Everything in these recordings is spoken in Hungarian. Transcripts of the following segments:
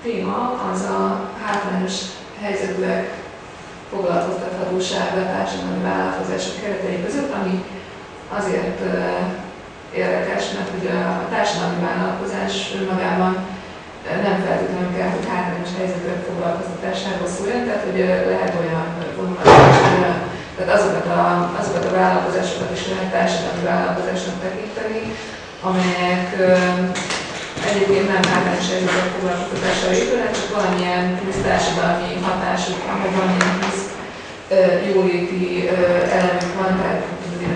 téma az a hátrányos helyzetűek foglalkoztathatósága társadalmi vállalkozások keretei között, ami azért érdekes, mert ugye a társadalmi vállalkozás önmagában nem feltétlenül kell, hogy hátrányos helyzetűek foglalkoztatásáról szóljon, tehát hogy lehet olyan vonulatás, tehát azokat a vállalkozásokat is lehet társadalmi vállalkozásnak tekinteni, amelyek egyébként nem hátrányos helyzetűek foglalkoztatására épülnek, csak valamilyen plusz társadalmi hatásuk, vagy valamilyen plusz jóléti elemük van, tehát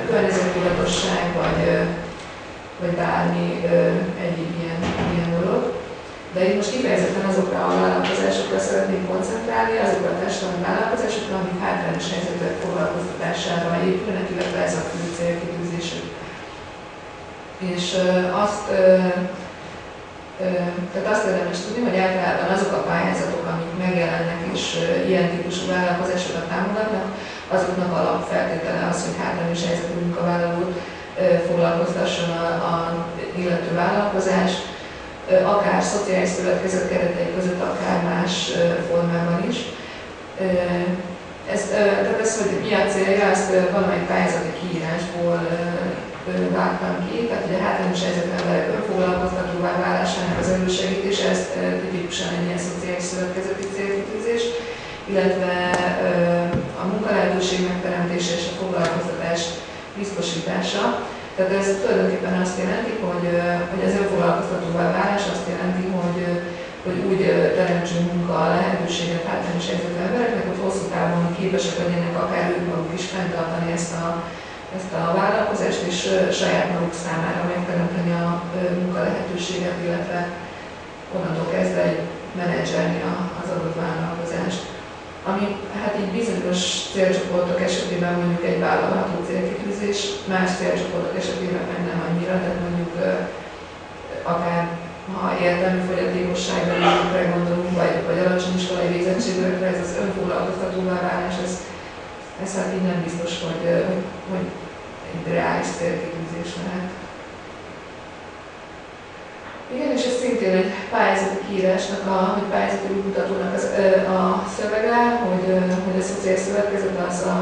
a környezettudatosság, vagy bármi egyéb ilyen dolog. De itt most kifejezetten azokra a vállalkozásokra szeretnék koncentrálni, azokra a társadalmi vállalkozásokra, amik hátrányos helyzetűek foglalkoztatására épülnek, illetve ez a fő célkitűzésük. És tehát azt érdemes tudni, hogy általában azok a pályázatok, amik megjelennek és ilyen típusú vállalkozásokat támogatnak, azoknak alapfeltétele az, hogy hátrányos helyzetű munkavállalót foglalkoztasson a illető vállalkozás, akár szociális szövetkezet keretei között, akár más formában is. Tehát ez, hogy mi a célja, ezt valamelyik pályázati kiírásból vágtam ki, tehát ugye a hátrányos helyzetben emberek önfoglalkoztatóvá válásának az elősegítése, ez tipikusan egy ilyen szociális szövetkezeti célkitűzés, illetve a munkalehetőség megteremtése és a foglalkoztatás biztosítása. Tehát ez tulajdonképpen azt jelenti, hogy az önfoglalkoztatóvá válás azt jelenti, hogy úgy teremtsünk munka lehetőséget hátrányos helyzetű embereknek, hogy hosszú távon képesek legyenek akár ők maguk is fenntartani ezt a vállalkozást, és saját maguk számára megteremteni a munka lehetőséget, illetve onnantól kezdve menedzselni az adott vállalkozást. Ami hát így bizonyos célcsoportok esetében mondjuk egy vállalható célkitűzés, más célcsoportok esetében meg nem annyira, tehát mondjuk akár ha értelmi fogyatékosságra gondolunk, vagy alacsony iskolai végzettségűekre, ez az önfoglalkoztatóvá válás, ez hát így nem biztos, hogy egy reális célkitűzés lehet. Igen, és ez szintén egy pályázati kiírásnak, vagy pályázati útmutatónak a szövege, hogy a szociális szövetkezet az a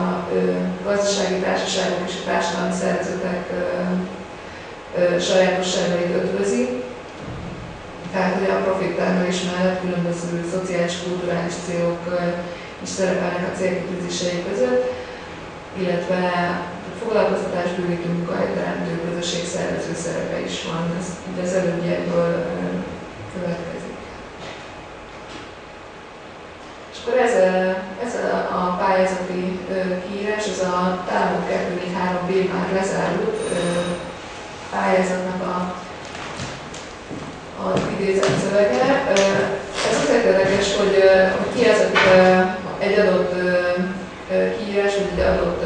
gazdasági társaságok és a társadalmi szervezetek sajátosságait ötvözi. Tehát, hogy a profittermelés mellett különböző szociális, kulturális célok is szerepelnek a célkitűzései között, illetve foglalkoztatásbővítő, munkahelyteremtő, közösségszervező szerepe is van, ez az előbbiekből következik. És akkor ez a pályázati kiírás, ez a Támog 243B már lezárult pályázatnak az idézett szövege. Ez azért érdekes, hogy ki az, akik egy adott kiírás, vagy egy adott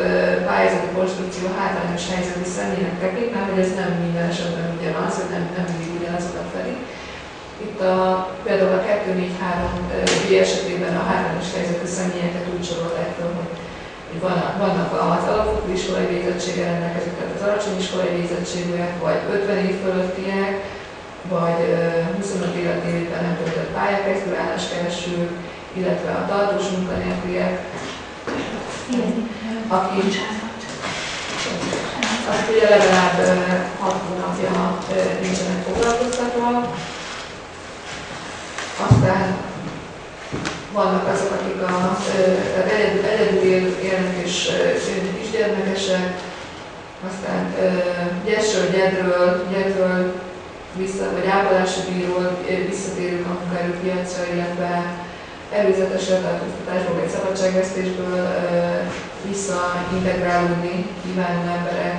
pályázati konstrukció hátrányos helyzetű személynek tekint, mert hogy ez nem minden esetben ugyanaz, hogy nem mindig ugyanazokat fedik. Itt például a 243B esetében a hátrányos helyzetű személyeket úgy sorolták fel, hogy vannak az alapfokú iskolai végzettséggel rendelkezők, tehát az alacsony iskolai végzettségűek, vagy 50 év fölöttiek, vagy 25 életévében nem töltött pályakezdő álláskeresők, illetve a tartós munkanélküliek, akik ugye legalább 6 hónapja nincsenek foglalkoztatva. Aztán vannak azok, akik egyedül élnek és kisgyermekesek, aztán gyesről, gyedről vagy ápolási bíról visszatérők a munkaerőpiacra, illetve előzetes letartóztatásból vagy szabadságvesztésből visszaintegrálódni kívánó emberek,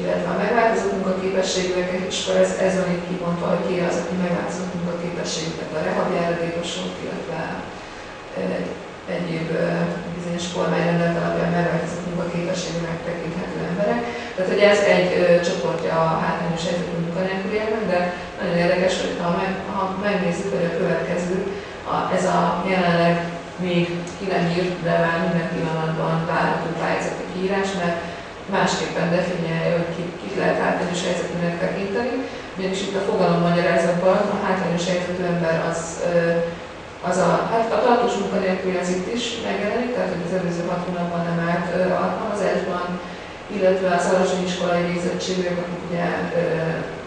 illetve a megváltozott munkaképességűek, és akkor ez van itt kimondva, hogy ki az, aki megváltozott munkaképességűket, a rehabjáradékosok, illetve egyéb bizonyos kormányrendelet alapján megváltozott munkaképességűnek tekinthető emberek. Tehát, hogy ez egy csoportja a hátrányos helyzetű munkanélkülieknek, de nagyon érdekes, hogy ha megnézzük, hogy a következő, ez a jelenleg még ki nem írt, de már minden pillanatban várható pályázati kiírás, mert másképpen definiálja, hogy kit lehet hátrányos helyzetűnek tekinteni, ugyanis itt a fogalommagyarázatban a hátrányos helyzetű ember hát a tartós munkanélküli az itt is megjelenik, tehát hogy az előző 6 hónapban nem állt alkalmazásban, illetve az alacsony iskolai végzettségűek, akik ugye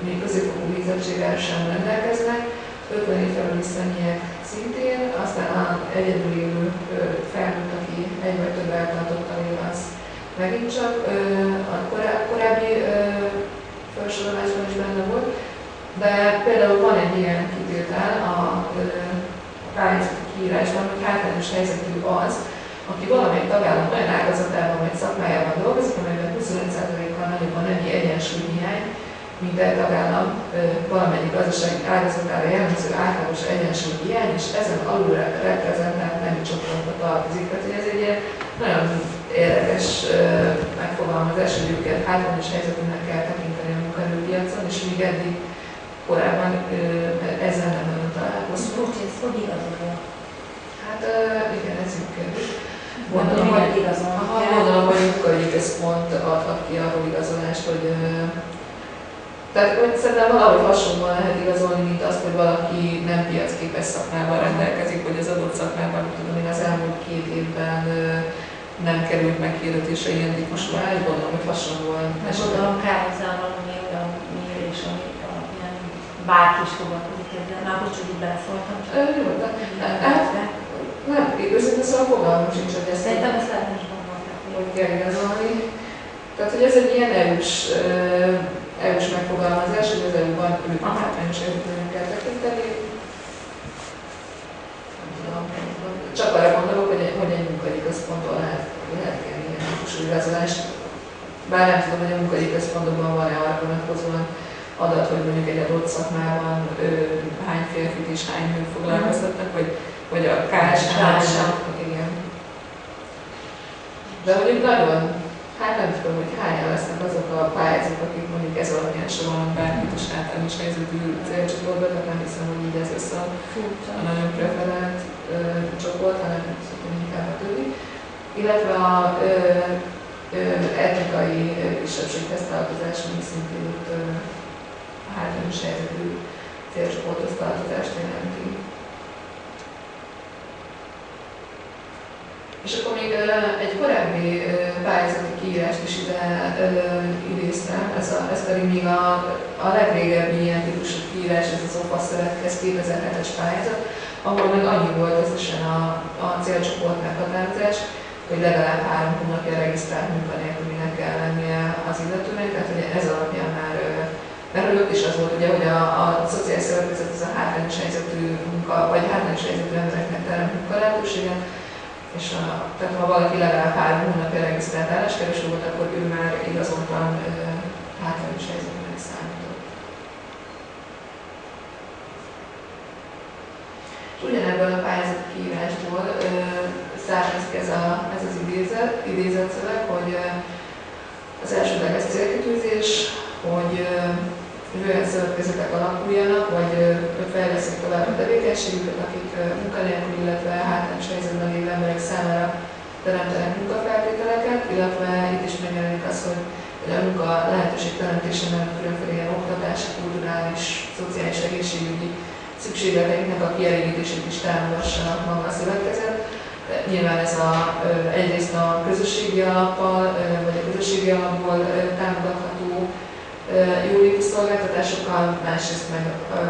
még középfokú végzettséggel sem rendelkeznek, 50 év felüli személyek szintén, aztán az egyedül élő felnőtt, aki egy vagy több eltartottal él, az megint csak a korábbi felsorolásban is benne volt, de például van egy ilyen kitétel a pályázati kiírásban, hogy hátrányos helyzetű az, aki valamelyik tagállam olyan ágazatában vagy szakmájában dolgozik, amelyben 25%-kal nagyobb a nemi egyensúlyhiány, mint egy tagállam valamelyik gazdasági ágazatára jellemző általános egyensúlyhiány, és ezen alul reprezentált nemi csoportba tartozik. Tehát ez egy ilyen nagyon érdekes megfogalmazás, hogy őket hátrányos helyzetűnek kell tekinteni a munkaerőpiacon, és még eddig korábban ezzel nem találkoztunk. Ez hogy igazolja? Hát igen, ez jó kérdés. Gondolom, hogy a munkaügyi központ adhat ki arról igazolást, hogy tehát szerintem valahogy hasonlóan lehet igazolni, mint azt, hogy valaki nem piacképes szakmával rendelkezik, hogy az adott szakmában, tudom én, az elmúlt 2 évben nem került meghirdetésre ilyen típusú áll, gondolom, hogy hasonlóan. Gondolom, kell hozzá valami olyan mérés, ami alapján bárki is foglalkozik ezzel. Már bocs, hogy így beleszóltam. Jó, de nem, őszintén szóval fogalmam sincs, hogy ezt szerintem ezt lehet is gondolták. Hogy kell igazolni. Tehát, hogy ez egy ilyen EU-s megfogalmazás, hogy az EU-ban ők hátrányos helyzetűnek kell tekinteni. Csak arra gondolok, hogy egy munkahogyi központtól lehet kérni ilyen típusú igazolást. Bár nem tudom, hogy a munkahogyi központokban van-e arra vonatkozóan adat, hogy mondjuk egy adott szakmában hány férfit és hány nőt foglalkoztatnak, vagy a KSH-nak. Igen. De mondjuk nagyon, hát nem tudom, hogy hányan lesznek azok a pályázók, akik mondjuk ez alapján sorolnak bármit a hátrányos helyzetű célcsoportba, tehát nem hiszem, hogy így ez össze a nagyon preferált csoport, hanem inkább a többi. Illetve a etnikai kisebbséghez tartozás, ami szintén ott a hátrányos helyzetű célcsoporthoz tartozást jelenti. És akkor még egy korábbi pályázati kiírást is ide idéztem, ez pedig még a legrégebbi ilyen típusú kiírás, ez az OPA szövethez 2007-es pályázat, ahol meg annyi volt összesen a célcsoport meghatározás, hogy legalább 3 hónapja regisztrált munkanélkülinek kell lennie az illetőnek, tehát hogy ez alapján már merülött, és az volt ugye, hogy a szociális szervezet az a hátrányos helyzetű munka, vagy hátrányos helyzetű embereknek teremt munkalehetőséget, és tehát ha valaki legalább 3 hónapja regisztrált álláskereső volt, akkor ő már igazoltan hátrányos helyzetűnek számított. És ugyanebből a pályázati kiírásból származik ez az idézetszöveg, hogy az elsődleges célkitűzés, hogy olyan szövetkezetek alakuljanak, vagy fejleszik tovább a tevékenységüket, akik munkanélkül, illetve hátrányos helyzetben lévő emberek számára teremtenek munkafeltételeket, illetve itt is megjelenik az, hogy a munka lehetőség teremtése mellett különféle ilyen oktatási, kulturális, szociális, egészségügyi szükségleteinknek a kielégítését is támogassa maga a szövetkezet. Nyilván ez egyrészt a közösségi alappal, vagy a közösségi alapból támogatható jóléti szolgáltatásokkal, másrészt meg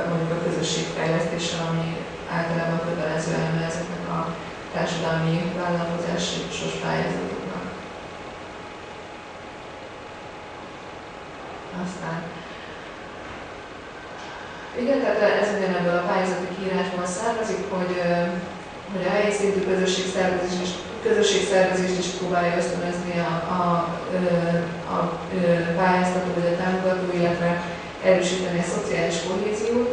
mondjuk a közösségfejlesztéssel, ami általában kötelező eleme ezeknek a társadalmi vállalkozási pályázatoknak. Aztán igen, tehát ez ugyanebből a pályázati kiírásból származik, hogy a helyi szintű közösségszervezést is próbálja ösztönözni a pályáztató vagy a támogató, illetve erősíteni a szociális kohéziót,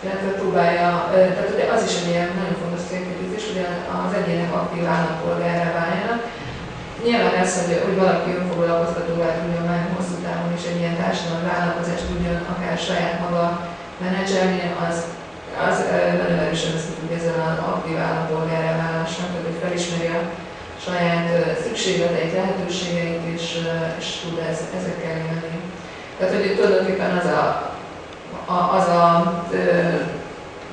illetve próbálja, tehát ugye az is egy ilyen nagyon fontos célkitűzés, hogy az egyének aktív állampolgárrá váljanak. Nyilván ez, hogy valaki önfoglalkoztatóvá tudjon már hosszú távon is egy ilyen társadalmi vállalkozást tudjon akár saját maga menedzselni, az nagyon erősen összefügg ezzel az aktív állampolgárrá válással, hogy felismeri a saját szükségleteit, lehetőségeit, és tud ezekkel élni. Tehát, hogy tulajdonképpen az a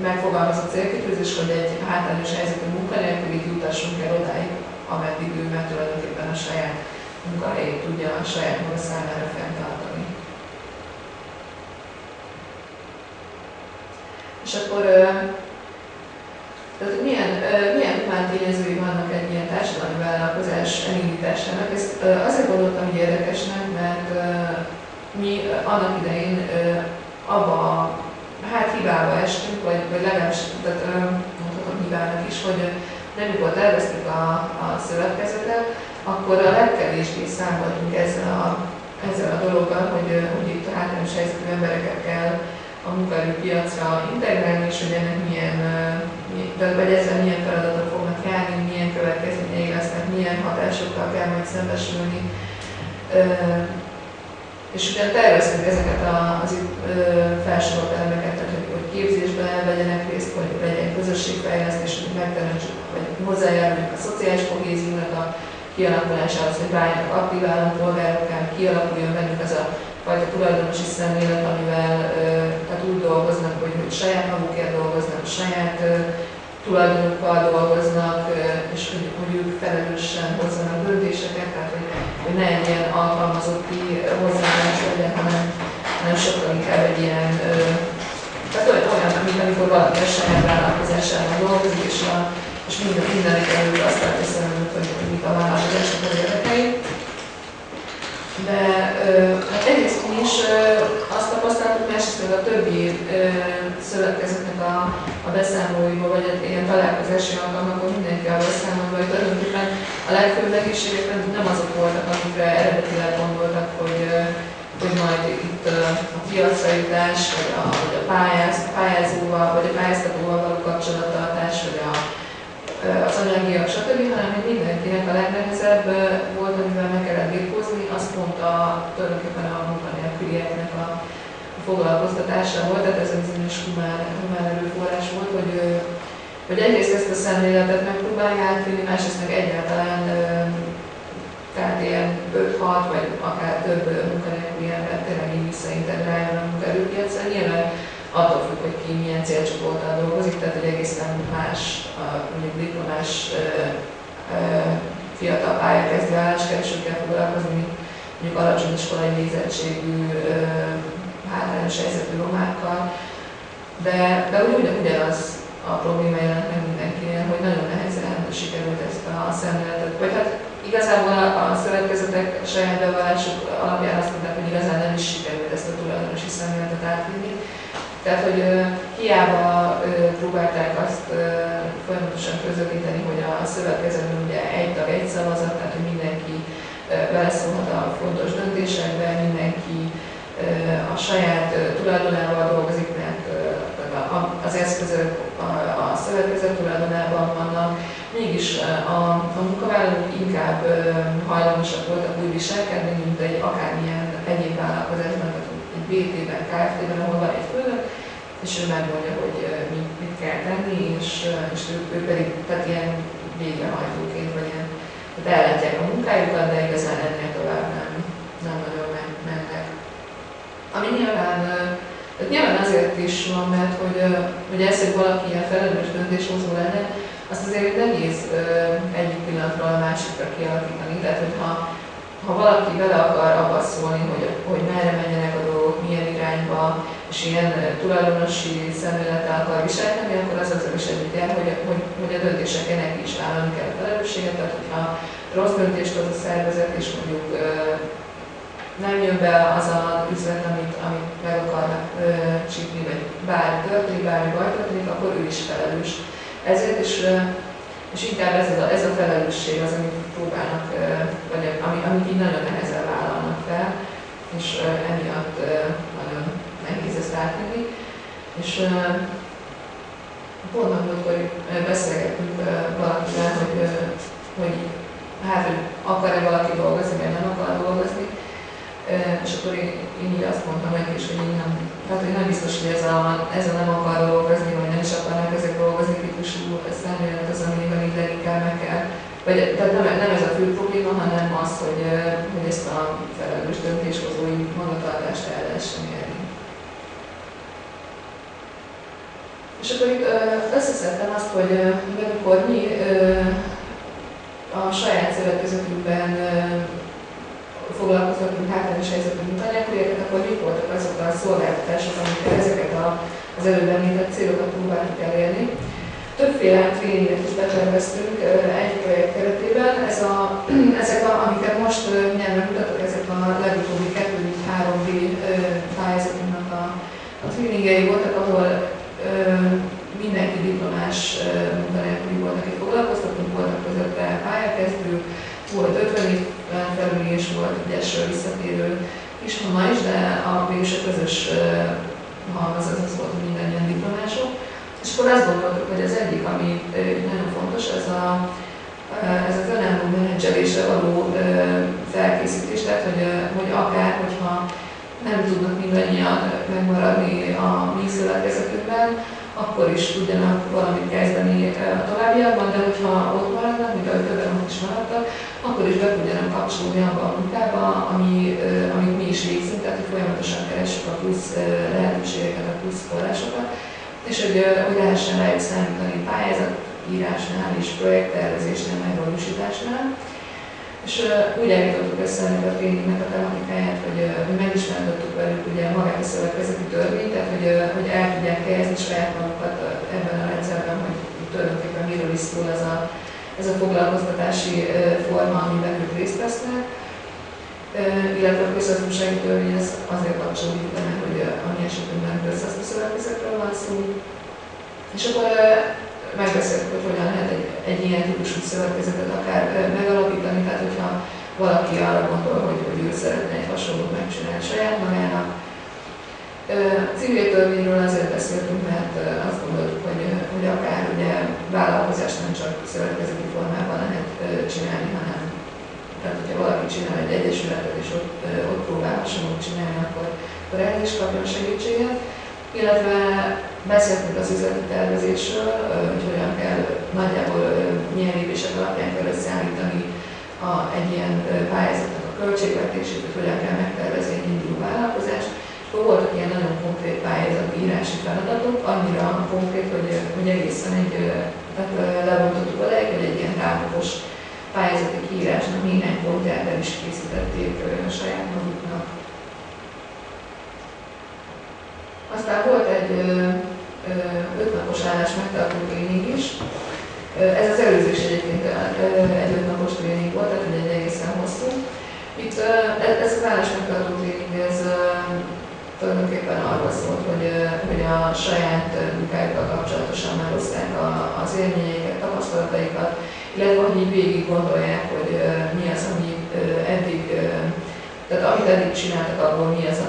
megfogalmazott célkitűzés, hogy egy hátrányos helyzetű munkanélkülit jutassunk el odáig, ameddig ő meg tulajdonképpen a saját munkahelyét tudja a saját maga számára fenntartani. És akkor tehát milyen humán tényezői vannak egy ilyen társadalmi vállalkozás elindításának? Ezt azért gondoltam így érdekesnek, mert mi annak idején abba hibába estünk, vagy legalábbis mondhatom hibának is, hogy nem mikor terveztük a szövetkezetet, akkor a legkevésbé számoltunk ezzel a dologgal, hogy itt a hátrányos helyzetű embereket kell a munkaerőpiacra integrálni, és hogy ennek vagy ezzel milyen feladatok fognak járni, milyen következményei lesznek, milyen hatásokkal kell majd szembesülni. És ugyan terveztünk ezeket az itt felsorolt elemeket, hogy képzésben vegyenek részt, hogy legyen közösségfejlesztés, hogy megteremtsük, vagy hozzájáruljuk a szociális kohéziónak a kialakulásához, hogy váljanak aktív állampolgárokká, kialakuljon bennük az a fajta tulajdonosi szemlélet, amivel tehát úgy dolgoznak, hogy saját magukért dolgoznak, saját tulajdonukkal dolgoznak, és hogy ők felelősen hozzanak döntéseket, tehát hogy ne egy ilyen alkalmazotti hozzáállás legyen, hanem sokkal inkább egy ilyen, tehát olyan, mint amikor valaki a saját vállalkozásában dolgozik, és mindenek előtt azt tartja hogy mit a vállalkozásnak az érdekei. De hát egyrészt mi is azt tapasztaltuk, másrészt meg a többi szövetkezetnek a beszámolóiból, vagy ilyen találkozási alkalmakon mindenki arról számolt, hogy tulajdonképpen a legfőbb nehézségek nem azok voltak, amikre eredetileg gondoltak, hogy majd itt a piacra jutás, vagy a pályázóval, vagy a pályáztatóval való kapcsolattartás, vagy az anyagiak, stb., hanem hogy mindenkinek a legnehezebb volt, amivel meg kellett birkózni, az pont tulajdonképpen a munkanélkülieknek a foglalkoztatása volt, tehát ez a bizonyos humán erőforrás volt, hogy egyrészt ezt a szemléletet megpróbálja átvinni, másrészt meg egyáltalán tehát ilyen 5-6 vagy akár több munkanélküli ember tényleg így visszaintegráljon a munkaerőpiacra. Nyilván attól függ, hogy ki milyen célcsoporttal dolgozik, tehát egy egészen más, mondjuk diplomás fiatal pályakezdő álláskeresőkkel foglalkozni, mint mondjuk alacsony iskolai végzettségű hátrányos helyzetű romákkal. De ugyanaz a probléma jelent meg mindenkinél, hogy nagyon nehezen sikerült ezt a szemléletet. Vagy hát igazából a szövetkezetek saját bevallásuk alapján azt mondták, hogy igazán nem is sikerült ezt a tulajdonosi szemléletet átvinni. Tehát, hogy hiába próbálták azt folyamatosan közvetíteni, hogy a szövetkezetben ugye egy tag, egy szavazat, tehát hogy mindenki beleszólhat a fontos döntésekbe, mindenki a saját tulajdonával dolgozik, mert az eszközök a szövetkezet tulajdonában vannak, mégis a munkavállalók inkább hajlamosak voltak úgy viselkedni, mint egy akármilyen egyéb vállalkozásban, tehát egy BT-ben, KFT-ben, ahol van egy főnök, és ő megmondja, hogy mit kell tenni, és ő pedig tehát ilyen végrehajtóként, vagy ilyen, tehát ellátják a munkájukat, de igazán ennél tovább nem nagyon mennek. Ami nyilván azért is van, mert hogy ez, hogy valaki ilyen felelős döntéshozó lenne, azt azért nehéz egyik pillanatról a másikra kialakítani. Tehát, hogy ha valaki bele akar abba szólni, hogy merre menjenek a dolgok, milyen irányba, és ilyen tulajdonosi szemlélettel akar viselkedni, akkor az azzal is együtt jár, hogy a döntéseknek is vállalni kell a felelősséget. Tehát, hogyha rossz döntést hoz a szervezet, és mondjuk nem jön be az az üzlet, amit meg akarnak csípni, vagy bármi történik, bármi baj történik, akkor ő is felelős. Ezért is, és inkább ez a felelősség az, amit próbálnak, vagy amit így nagyon nehezen vállalnak fel, és emiatt nagyon nehéz ezt átvenni. És pont amikor beszélgettünk valakivel, hogy akar-e valaki dolgozni, vagy nem akar dolgozni, és akkor én így azt mondtam neki is, hogy én nem biztos, hogy ezzel nem akar dolgozni, vagy nem is akarnak ezek dolgozni típusú szemlélet az, amiben így leginkább meg kell tehát nem ez a fő probléma, hanem az, hogy ezt a felelős döntéshozói magatartást el lehessen érni. És akkor itt összeszedtem azt, hogy amikor mi a saját szövetkezetünkben foglalkoztatunk hátrányos helyzetű munkánélkülieket, akkor mik voltak azok a szolgáltatások, amikkel ezeket az előbb említett célokat próbáltuk elérni. Többféle tréninget is beterveztünk egy projekt keretében. Ezek, amiket most mindjárt megmutatok, ezek a legutóbbi 2-3D pályázatunknak a tréningei voltak, ahol mindenki diplomás munkanélküli volt, akik foglalkoztatunk, voltak közötte pályakezdők, volt 50 éven felüli és volt ügyesről visszatérő kismama is, de mégis a közös halmaz az volt, hogy mindannyian diplomások. És akkor azt gondoltuk, hogy az egyik, ami nagyon fontos, ez az önálló menedzselésre való felkészítés, tehát hogy akár, hogyha nem tudnak mindannyian megmaradni a mi szövetkezetünkben, akkor is tudjanak valamit kezdeni a továbbiakban, de hogyha ott maradnak, mint ahogy többen ott is maradtak, akkor is be tudjanak kapcsolni abba a munkába, amit mi is végzünk, tehát hogy folyamatosan keressük a plusz lehetőségeket, a plusz forrásokat, és hogy lehessen rájuk számítani pályázatírásnál és projekttervezésnél, megvalósításnál. És úgy állítottuk össze ennek a tréningnek a tematikáját, hogy megismertettük velük ugye magát a szövetkezeti törvényt, tehát hogy el tudják helyezni saját magukat ebben a rendszerben, hogy tulajdonképpen miről is szól ez a foglalkoztatási forma, amiben ők részt vesznek. Illetve a közgazdasági törvényhez azért kapcsolódik be, hogy a mi esetünkben közgazdasági szövetkezetről van szó. És akkor megbeszéltük, hogy hogyan lehet egy ilyen típusú szövetkezetet akár megalapítani, tehát hogyha valaki arra gondol, hogy ő szeretne egy hasonlót megcsinálni saját magának. Civil törvényről azért beszéltünk, mert azt gondoltuk, hogy akár ugye vállalkozást nem csak szövetkezeti formában lehet csinálni, hanem tehát, hogyha valaki csinál egy egyesületet és ott próbál hasonlót csinálni, akkor erre is kapjon segítséget. Illetve beszéltünk az üzleti tervezésről, hogy hogyan kell nagyjából milyen lépések alapján kell összeállítani egy ilyen pályázatnak a költségvetését, hogy hogyan kell megtervezni egy induló vállalkozást. És akkor voltak ilyen nagyon konkrét pályázati-írási feladatok, annyira konkrét, hogy egészen tehát lebontottuk odáig, hogy egy ilyen távlatos pályázati kiírásnak néhány pontját el is készítették saját maguknak. Aztán volt egy 5 napos állás megtartó tréning is. Ez az előző is egyébként egy 5 napos tréning volt, tehát egy egészen hosszú. Itt ez az állás megtartó tréning, ez tulajdonképpen arról szólt, hogy a saját munkájukkal kapcsolatosan megosztják az élményeiket, tapasztalataikat, illetve hogy így végig gondolják, hogy mi az, ami eddig, tehát amit eddig csináltak, abból mi az,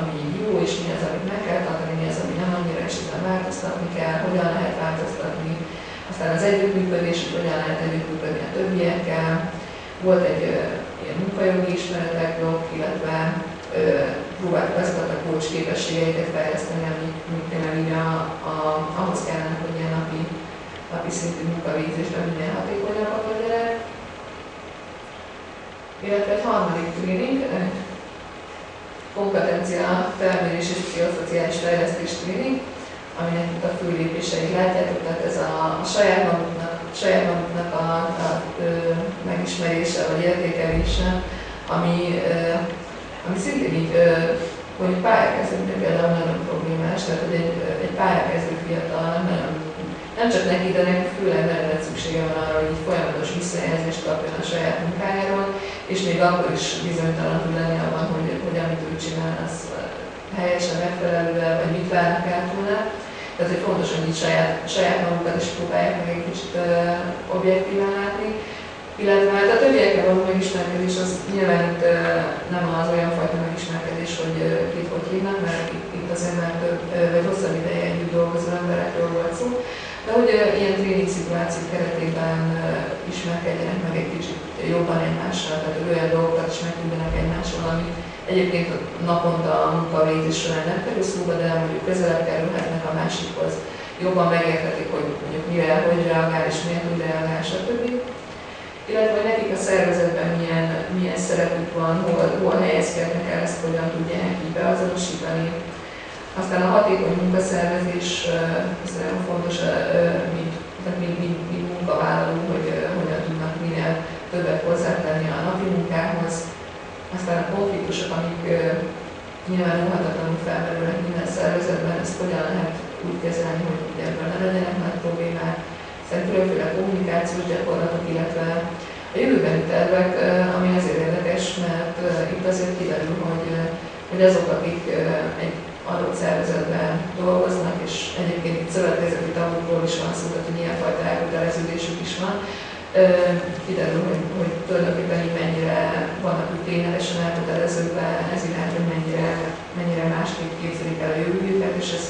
ami jó, és mi az, amit meg kell tartani, mi az, ami nem annyira, és ezen változtatni kell, hogyan lehet változtatni. Aztán az együttműködés, hogy hogyan lehet együttműködni a többiekkel. Volt egy ilyen munkajogi ismeretek blokk, illetve próbáltuk azokat a coach képességeiket fejleszteni, amik tényleg így ahhoz kellene, hogy ilyen napi szintű munkavégzésben minél hatékonyabbak legyenek. Illetve egy harmadik tréning, kompetencia felmérés és pszichoszociális fejlesztés tréning, aminek itt a fő lépéseit látjátok, tehát ez a saját maguknak a megismerése vagy értékelése, ami szintén így, hogy pályakezdőknek például nagyon problémás, tehát hogy egy pályakezdő fiatal nem csak neki, de neki főleg nagyon szüksége van arra, hogy így folyamatos visszajelzést kapjon a saját munkájáról, és még akkor is bizonytalan tud lenni abban, hogy amit ő csinál, az helyesen megfelelő, vagy mit várnak el tőle. Tehát, hogy fontos, hogy így saját magukat is próbálják meg egy kicsit objektíven látni. Illetve a többiekkel való megismerkedés az nyilván itt nem az olyan fajta megismerkedés, hogy kit hogy hívnak, mert itt azért már több vagy hosszabb ideje együtt dolgozó emberekről volt szó, de hogy ilyen tréning szituáció keretében ismerkedjenek meg egy kicsit jobban egymással, tehát olyan dolgokat is megtudjanak egymásról, ami egyébként naponta a munkavégzés során nem kerül szóba, de mondjuk közelebb kerülhetnek a másikhoz, jobban megérthetik, hogy mondjuk mire, hogy reagál és miért úgy reagál, stb. illetve hogy nekik a szervezetben milyen szerepük van, hol helyezkednek el, ezt hogyan tudják így beazonosítani. Aztán a hatékony munkaszervezés, ez nagyon fontos, mint munkavállaló, hogy hogyan tudnak minél többet hozzátenni a napi munkához. Aztán a konfliktusok, amik nyilván óhatatlanul felmerülnek minden szervezetben, ezt hogyan lehet úgy kezelni, hogy ebből ne legyenek nagy problémák. Aztán különféle kommunikációs gyakorlatok, illetve a jövőbeni tervek, ami azért érdekes, mert itt azért kiderül, hogy azok, akik egy adott szervezetben dolgoznak, és egyébként itt szövetkezeti tagokról is van szó, tehát hogy ilyenfajta elköteleződésük is van, kiderül, hogy tulajdonképpen így mennyire vannak úgy ténylegesen elköteleződve ez irány, hogy mennyire másképp képzelik el a jövőjüket, és ez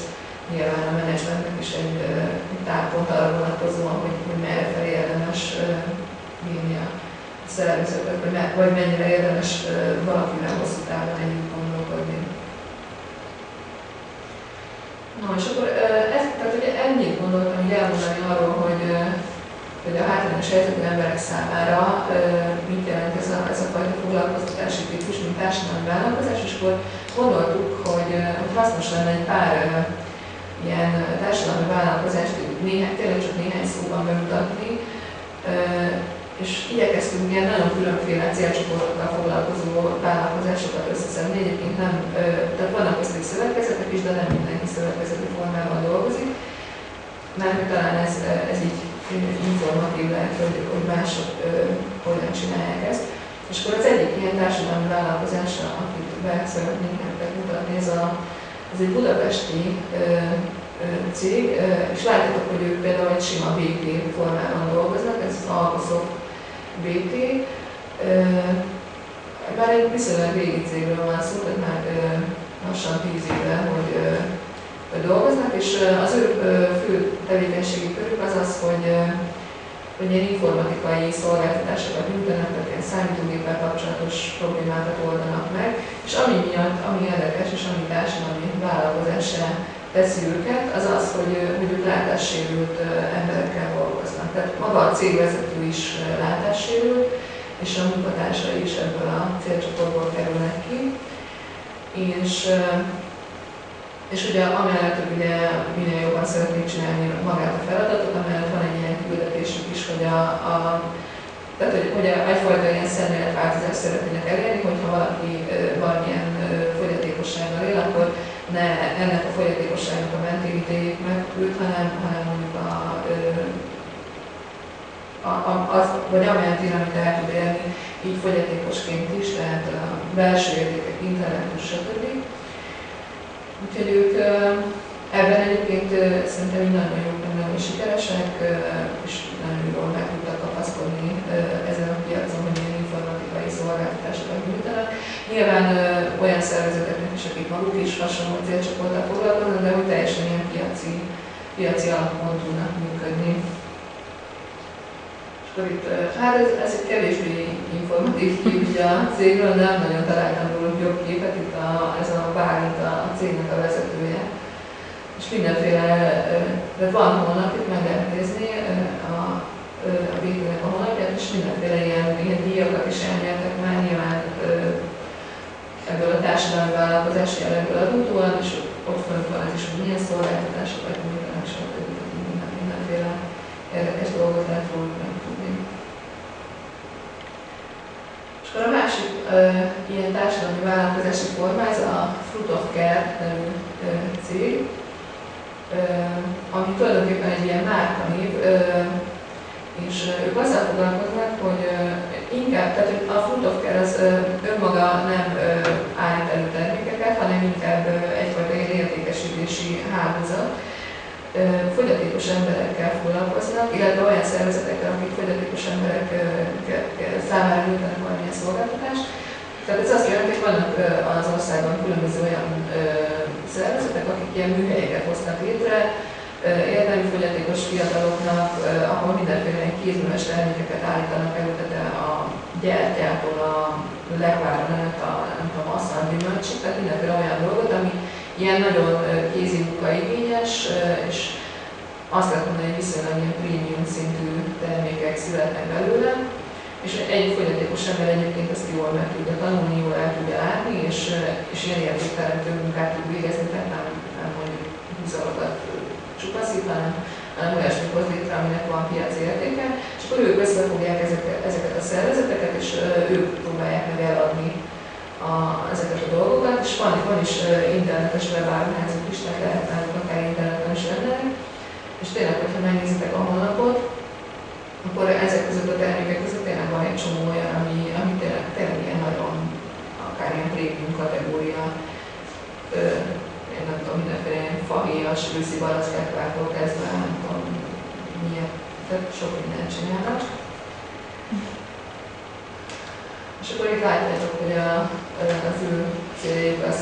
nyilván a menedzsmentnek is egy támpont arra vonatkozóan, hogy merre felé érdemes vinni a szervezetet, vagy mennyire érdemes valakivel hosszú távon együtt gondolkodni. No, és akkor tehát ugye ennyit gondoltam hogy elmondani arról, hogy a hátrányos helyzetű emberek számára mit jelent ez a fajta foglalkoztatási típus, mint társadalmi vállalkozás, és akkor gondoltuk, hogy hasznos lenne egy pár ilyen társadalmi vállalkozást tényleg csak néhány szóban bemutatni, és igyekeztünk ilyen nagyon különféle célcsoportokkal foglalkozó vállalkozásokat összeszedni. Egyébként nem, tehát vannak köztük szövetkezetek is, de nem mindenki szövetkezeti formában dolgozik, mert talán ez így informatív lehet, hogy mások hogyan csinálják ezt. És akkor az egyik ilyen társadalmi vállalkozásra, akit be szeretnénk nektek mutatni, ez egy budapesti cég, és látjátok, hogy ők például egy sima BT formában dolgoznak, ez az Algosoft BT. Bár egy viszonylag régi cégről van szó, tehát már lassan 10 éve, hogy dolgoznak, és az ő fő tevékenységi körük az az, hogy ilyen informatikai szolgáltatásokat nyújtanak, tehát ilyen számítógéppel kapcsolatos problémákat oldanak meg, és ami érdekes, és ami társadalmi vállalkozássá teszi őket, az az, hogy ők látássérült emberekkel dolgoznak. Tehát maga a cégvezető is látássérült, és a munkatársai is ebből a célcsoportból kerülnek ki. És ugye amellett, hogy ugye minél jobban szeretnék csinálni magát a feladatot, amellett van egy ilyen küldetésük is, tehát, hogy egyfajta ilyen szemléletváltozást szeretnének elérni, hogyha valaki valamilyen fogyatékossággal él, akkor ne ennek a fogyatékosságnak a mentén ítéljék meg őt, hanem mondjuk vagy amellett ír, amit el tud élni, így fogyatékosként is, tehát a belső értékek, intellektus, stb. Úgyhogy ők ebben egyébként szerintem nagyon jók, nagyon sikeresek, és nagyon jól meg tudtak kapaszkodni ezen a piacon, hogy ilyen informatikai szolgáltatásokat nyújtanak. Nyilván olyan szervezeteknek is, akik maguk is hasonló célcsoporttal foglalkoznak, de hogy teljesen ilyen piaci alapon tudnak működni. És akkor itt, hát ez egy kevésbé informatív kép ugye a cégről, nem nagyon találtam róla jobb képet, itt ez a Bálint a cégnek a vezetője. És mindenféle, de van honlap, itt meg lehet nézni a BT-nek a honlapját, és mindenféle ilyen díjakat is elnyertek már nyilván ebből a társadalmi vállalkozási jellegből adódóan, és ott fönt van ez is, hogy milyen szolgáltatásokat nyújtanak, stb. Mindenféle érdekes dolgot lehet róluk megtudni. És akkor a másik ilyen társadalmi vállalkozási forma, ez a Fruit of Care nevű cég, ami tulajdonképpen egy ilyen márkanév, és ők azzal foglalkoznak, hogy inkább, tehát a Fruit of Care az önmaga nem állít elő termékeket, hanem inkább egyfajta értékesítési hálózat. Fogyatékos emberekkel foglalkoznak, illetve olyan szervezetekkel, akik fogyatékos emberek számára nyújtanak valamilyen szolgáltatást. Tehát ez azt jelenti, hogy vannak az országban különböző olyan szervezetek, akik ilyen műhelyeket hoznak létre, értelmi fogyatékos fiataloknak, ahol mindenféle kézműves termékeket állítanak elő, tehát a gyertyától a lekváron át a asztal gyümölcsig, tehát mindenféle olyan dolgot, ami ilyen nagyon kézi munkaigényes, és azt lehet mondani, hogy viszonylag ilyen prémium szintű termékek születnek belőle. És egy fogyatékos ember egyébként ezt jól meg tudja tanulni, jól el tudja látni, és ilyen értékteremtő munkát tud végezni, tehát nem mondjuk húzalokat csupaszít, hanem olyasmit hoz létre, aminek van piaci értéke, és akkor ők összefogják ezeket a szervezeteket, és ők próbálják meg eladni ezeket a dolgokat, és van is internetes webáruházuk is, tehát lehet náluk akár interneten is rendelni, és tényleg, hogyha megnézitek a honlapot, akkor ezek között a termékek között tényleg van egy csomó olyan, ami tényleg ilyen nagyon, akár ilyen prémium kategória, én nem tudom, mindenféle ilyen fahéjas, őszi barackától kezdve, nem tudom miért, tehát sok mindent csinálnak. És akkor itt látjátok, hogy a fő céljuk az,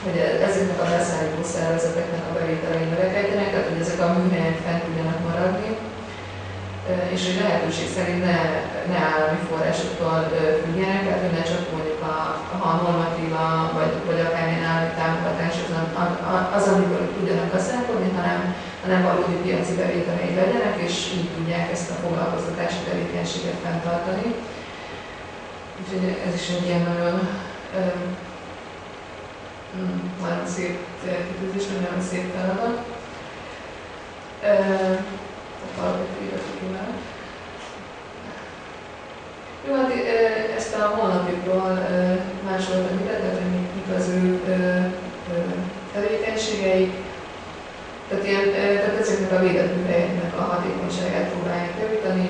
hogy ezeknek a beszállító szervezeteknek a bevételei növekedjenek, tehát hogy ezek a műhelyek fent tudjanak maradni, és hogy lehetőség szerint ne állami forrásoktól függjenek, tehát hogy ne csak mondjuk a normatíva, vagy akármilyen állami támogatás az amiből tudjanak gazdálkodni, hanem valódi piaci bevételeik legyenek, és így tudják ezt a foglalkoztatási tevékenységet fenntartani. Úgyhogy ez is egy ilyen nagyon szép célkitűzés, nagyon szép feladat. Jó, hát ezt a honlapjukról másoltam ide, tehát hogy mik az ő tevékenységeik. Tehát ezeknek a védett műhelyeknek a hatékonyságát próbálják javítani,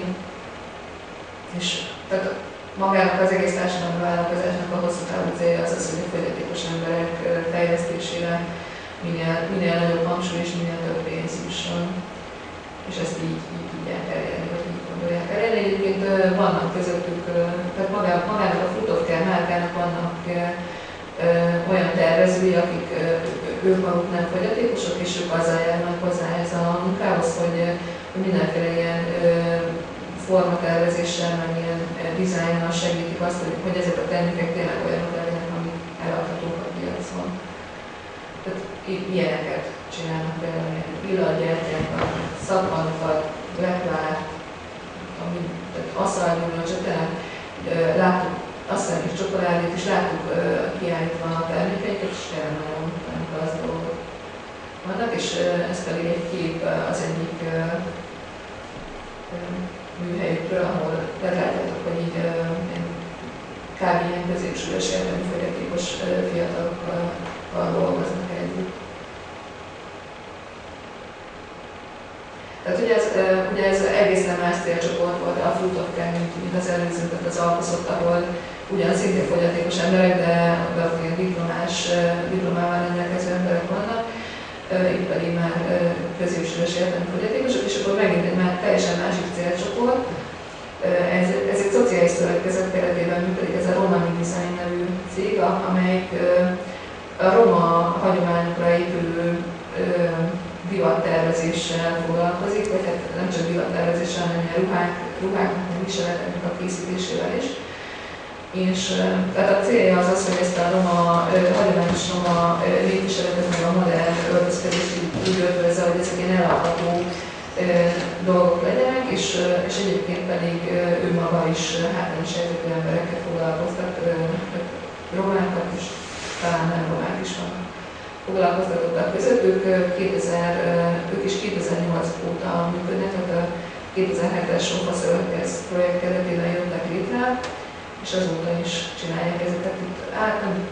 és tehát magának az egész társadalmi vállalkozásnak a hosszú távú célja az, hogy a fogyatékos emberek fejlesztésére minél nagyobb hangsúly és minél több pénz jusson. És ezt így tudják elérni, vagy így gondolják elérni. Egyébként vannak közöttük, tehát magának a Fruitofcare márkának vannak olyan tervezői, akik ők maguk nem fogyatékosok, és ők azzal járnak hozzá ez a munkához, hogy mindenféle ilyen formatervezéssel, meg ilyen dizájnnal segítik azt, hogy ezek a termékek tényleg olyanok legyenek, amik eladhatók a piacon. Tehát ilyeneket csinálnak például, ilyen villangyertyákat, szappanokat, leplát, aszalgyúrnacsot, tehát láttuk aztán is csokoládét, és láttuk kiállítva a termékeiket, és tényleg nagyon klassz dolgok vannak, és ez pedig egy kép az egyik műhelyükről, ahol látjátok, hogy így kb. Ilyen középsúlyos értelmi fogyatékos fiatalokkal dolgoznak együtt. Tehát ugye ez egészen más célcsoport volt a Fruitofcare, mint az előző, tehát az Alkoszot, ahol ugyan szintén fogyatékos emberek, de ilyen diplomával rendelkező emberek vannak, itt pedig már középsúlyos értelmi fogyatékosok, és akkor megint egy már teljesen másik célcsoport. Ez egy szociális szövetkezet keretében működik, ez a Romani Design nevű cég, amelyik a roma hagyományokra épülő divattervezéssel foglalkozik, vagy hát nem csak divattervezéssel, hanem ilyen ruháknak, viseleteknek a készítésével is. És tehát a célja az, hogy ezt a hagyományos roma népviseletet, meg a modern öltözködést úgy ötvözze, hogy ezek ilyen eladható dolgok legyenek, és egyébként pedig ő maga is hátrányos helyzetű embereket foglalkoztat, romákat is, talán nem romák is van. Foglalkoztatottak között, ők is 2008 óta működnek, tehát a 2007-es Sofa Szövetkezet projekt keretében jöttek létre, és azóta is csinálják ezeket itt.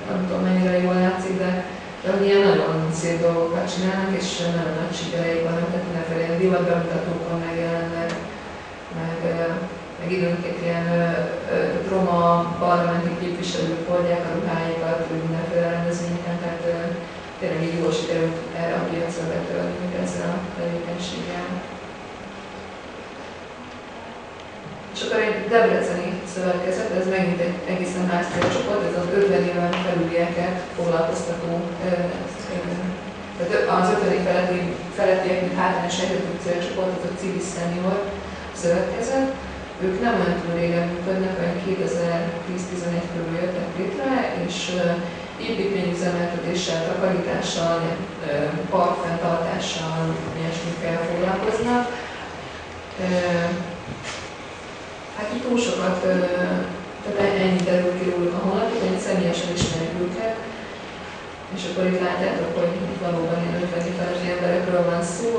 Nem tudom mennyire jól látszik, de ilyen nagyon szép dolgokat csinálnak, és nagyon nagy sikereik vannak, tehát mindenféle divatbemutatókon megjelennek, meg időnként ilyen roma parlamenti képviselők hordják a ruháikat, mindenféle rendezvényeken, tehát tényleg így jól sikerült erre a piacra betölteni ezzel a tevékenységgel. És akkor egy debreceni szövetkezet, ez megint egy egészen más célcsoport, ez az 50 éven felülieket foglalkoztató, tehát az 50 felettiek, mint hátrányos helyzetű célcsoport, ez a Civis Senior szövetkezet. Ők nem olyan túl régen működnek, olyan 2010-11 körül jöttek létre, és építményüzemeltetéssel, takarítással, parkfenntartással, ilyesmikkel foglalkoznak. túl sokat, tehát ennyi derül ki róluk a honlapot, ennyit személyesen ismerjük őket, és akkor itt látjátok, hogy itt valóban ilyen 50 éves emberekről van szó,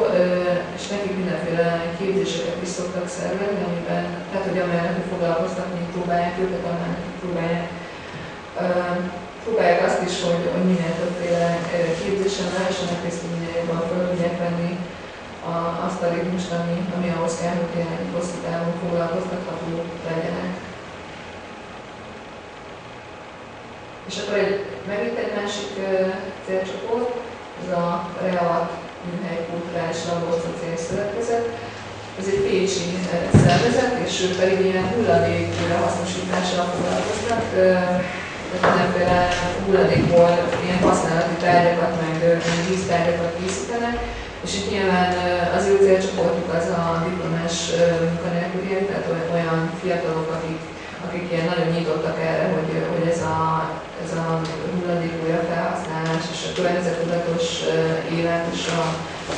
és nekik mindenféle képzéseket is szoktak szervezni, amiben, tehát hogy amellett, hogy foglalkoztatni próbálják őket, amellett próbálják azt is, hogy minél többféle képzésen lehessenek részt, minél jobban fel tudják venni azt a ritmust, ami ahhoz kell, hogy tényleg hosszú távon foglalkoztatható legyenek. És akkor megint egy másik célcsoport, ez a REALT Műhely Kulturális Labor Szociális Szövetkezet. Ez egy pécsi szervezet, és ők pedig ilyen hulladék hasznosítással foglalkoznak. Mindenféle hulladékból ilyen használati tárgyakat, meg víztárgyakat készítenek. És itt nyilván az ő célcsoportuk az a diplomás munkanélküliek, tehát olyan fiatalok, akik ilyen nagyon nyitottak erre, hogy ez a hulladék újrafelhasználás és a környezettudatos élet és a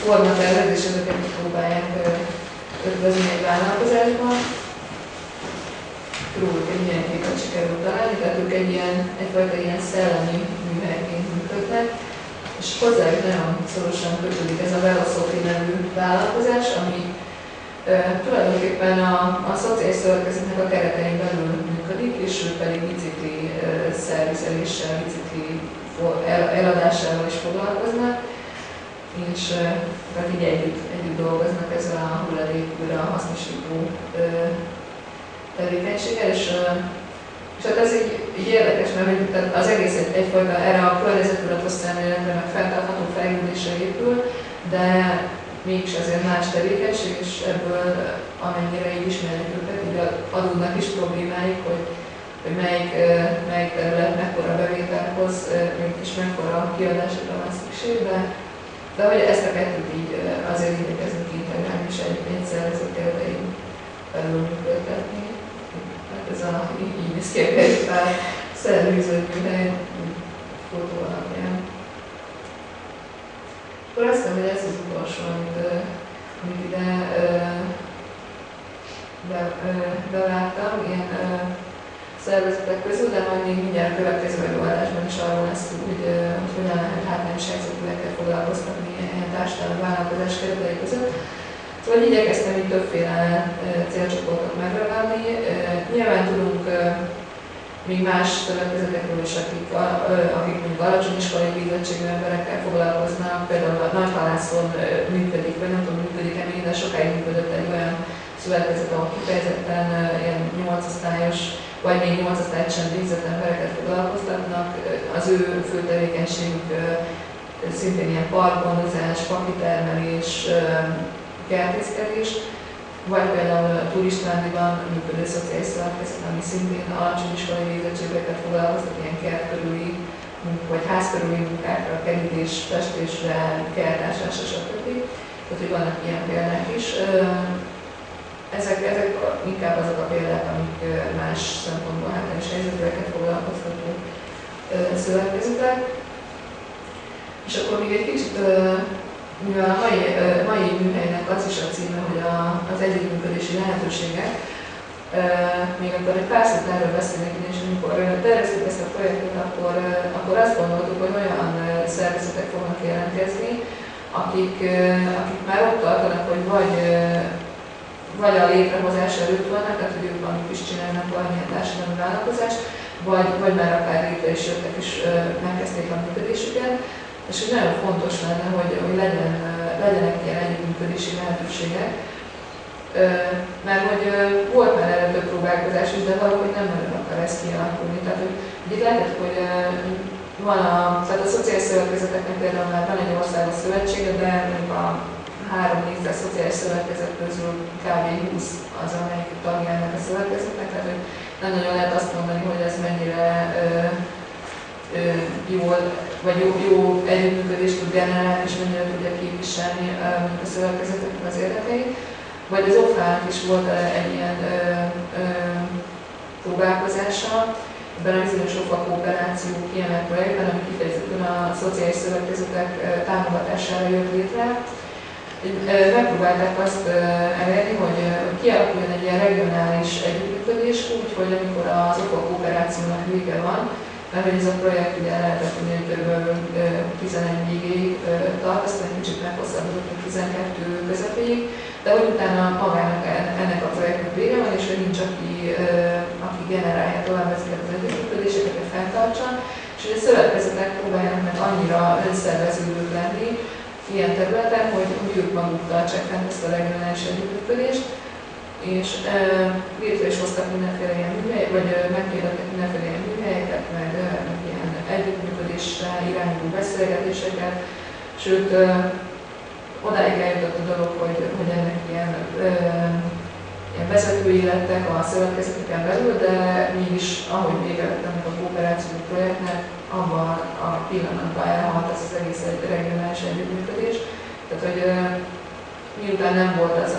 formatervezés, ezeket próbálják ötvözni egy vállalkozásban. Róluk egy ilyen képet sikerült találni, tehát ők egyfajta ilyen szellemi műhelyként működnek, és hozzájuk nagyon szorosan kötődik ez a Velosophi nevű vállalkozás, ami tulajdonképpen a szociális szövetkezetnek a keretein belül működik, és ők pedig bicikli szervizeléssel, bicikli eladásával is foglalkoznak, és tehát így együtt dolgoznak ezzel a hulladék újra hasznosító tevékenységgel, és hát ez így érdekes, mert az egész egyfajta erre a környezettudatos szemléletre, meg fenntartható fejlődésre épül, de mégis azért más tevékenység, és ebből amennyire így ismerjük őket, így adódnak is problémáik, hogy melyik terület mekkora bevételhoz, és mekkora kiadásokra van szükség, de hogy ezt a kettőt így azért igyekezünk integrálni, és egy szervezet keretein belül működtetni. Hát ez így néz ki a kerékpár szervezőt műhely fotó alapján. Akkor azt hiszem, hogy ez az utolsó, amit ide beláttam, ilyen szervezetek közül, de majd még mindjárt a következő előadásban is arról lesz, hogy hogyan lehet hátrányos helyzetűekkel foglalkoztatni ilyen társadalmi vállalkozás keretei között. Szóval igyekeztem így többféle célcsoportot megragadni. Nyilván tudunk még más szövetkezetekről is, akik mondjuk alacsony iskolai végzettségű emberekkel foglalkoznak, például a Nagyhalászon működik, vagy nem tudom, működik-e még, de sokáig működött egy olyan szövetkezet, ahol kifejezetten ilyen 8 osztályos, vagy még 8 osztályt sem végzett embereket foglalkoztatnak. Az ő fő tevékenységük szintén ilyen parkgondozás, fakitermelés, kertészkedés, vagy például a Turistvádiban működő szociális szövetkezet, ami szintén alacsony iskolai végzettségeket foglalkoztat, ilyen kert körüli, vagy ház körüli munkákra, kerítés, festésre, kertásásra, stb. Tehát, hogy vannak ilyen példák is. Ezek inkább azok a példák, amik más szempontból hátrányos helyzetűeket foglalkoztató szövetkezetek. És akkor még egy kicsit, mivel a mai műhelynek az is a címe, hogy az együttműködési lehetőségek, még akkor egy pár szót erről beszélnek, és amikor terveztük ezt a projektet, akkor azt gondoltuk, hogy olyan szervezetek fognak jelentkezni, akik már ott tartanak, hogy vagy a létrehozás előtt vannak, tehát hogy ők maguk is csinálnak valamilyen társadalmi vállalkozást, vagy már akár létre is jöttek és megkezdték a működésüket. És hogy nagyon fontos lenne, hogy legyenek ilyen együttműködési lehetőségek, mert hogy volt már erre több próbálkozás is, de valahogy nem nagyon akar ezt kialakulni. Tehát, hogy itt lehet, hogy tehát a szociális szövetkezeteknek például már van egy országos szövetsége, de mondjuk a 3-400 szociális szövetkezet közül kb. 20 az, amelyik tagja ennek a szövetkezetnek, tehát hogy nem nagyon lehet azt mondani, hogy ez mennyire jó együttműködést tud generálni, és mennyire tudja képviselni a szövetkezeteknek az érdekeit. Vagy az OFA-nak is volt egy ilyen próbálkozása, ebben a bizonyos OFA kooperáció kiemelt projektben, ami kifejezetten a szociális szövetkezetek támogatására jött létre. Megpróbálták azt elérni, hogy kialakuljon egy ilyen regionális együttműködés, együttműködés úgy, hogy amikor az OFA kooperációnak vége van, mert hogy ez a projekt ugye lehetett tudni, hogy kb. 11 végéig tart, aztán kicsit meghosszabbodott, 12 közepéig, de hogy utána magának ennek a projektnek vége van, és hogy nincs, aki generálja tovább ezeket az együttműködéseket, fenntartsa, és hogy a szövetkezetek próbálják meg annyira önszerveződők lenni ilyen területen, hogy ők maguk tartsák fent ezt a regionális együttműködést, és létre is hoztak mindenféle ilyen műhelyeket, vagy megkérdettek mindenféle ilyen műhelyeket, meg ilyen együttműködésre irányuló beszélgetéseket, sőt, odáig eljutott a dolog, hogy ennek ilyen vezetői lettek a szövetkezeteken belül, de mégis, ahogy vége lett ennek a kooperáció projektnek, abban a pillanatban elhalt ez az egész regionális együttműködés. Tehát, hogy miután nem volt az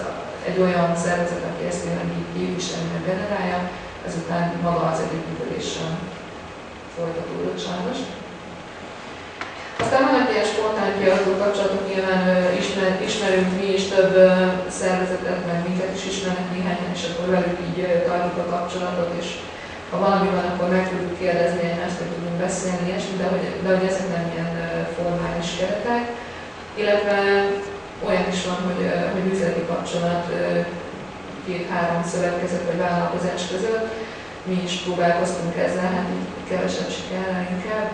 egy olyan szervezet, aki ezt tényleg így képviselni, meg generálja, ezután maga az együttműködés sem folytatódott sajnos. Aztán vannak ilyen spontán kialakuló kapcsolatok, nyilván ismerünk mi is több szervezetet, meg minket is ismernek néhányan, és akkor velük így tartjuk a kapcsolatot, és ha valami van, akkor meg tudjuk kérdezni egymást, hogy tudunk beszélni, ilyesmi, de hogy ezek nem ilyen formális keretek. Illetve olyan is van, hogy üzleti kapcsolat 2-3 szövetkezet vagy vállalkozás között. Mi is próbálkoztunk ezzel, hát így kevesebb sikerrel inkább,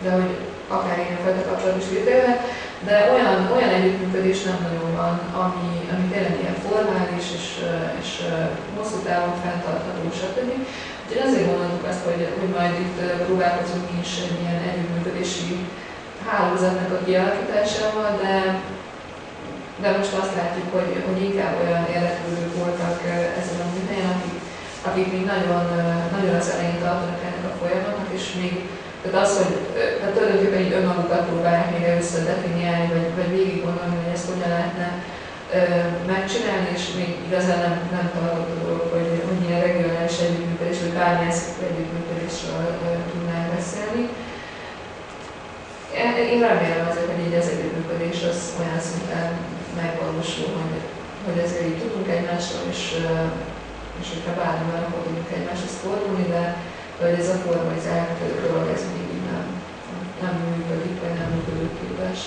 de hogy akár ilyenfajta kapcsolat is létrejön, de olyan együttműködés nem nagyon van, ami tényleg ilyen formális és hosszú távon fenntartható, stb. Úgyhogy azért gondoltuk azt, hogy majd itt próbálkozunk mi is egy ilyen együttműködési hálózatnak a kialakításával, de most azt látjuk, hogy inkább olyan érdeklődők voltak ezen a műhelyen, akik még nagyon, nagyon az elején tartanak ennek a folyamatnak, és még tehát az, hogy tehát tulajdonképpen így önmagukat próbálják még először definiálni, vagy végig gondolni, hogy ezt hogyan lehetne megcsinálni, és még igazán nem tartott a dolog, hogy ilyen regionális együttműködés, vagy bármilyen szintű együttműködésről tudnánk beszélni. Én remélem azért, hogy így az együttműködés az olyan szinten megvalósul, hogy ezért így tudunk egymásról, és hogyha bármi van, akkor tudunk egymáshoz fordulni, de hogy ez a formalizált dolog, ez még így nem működik, vagy nem működőképes.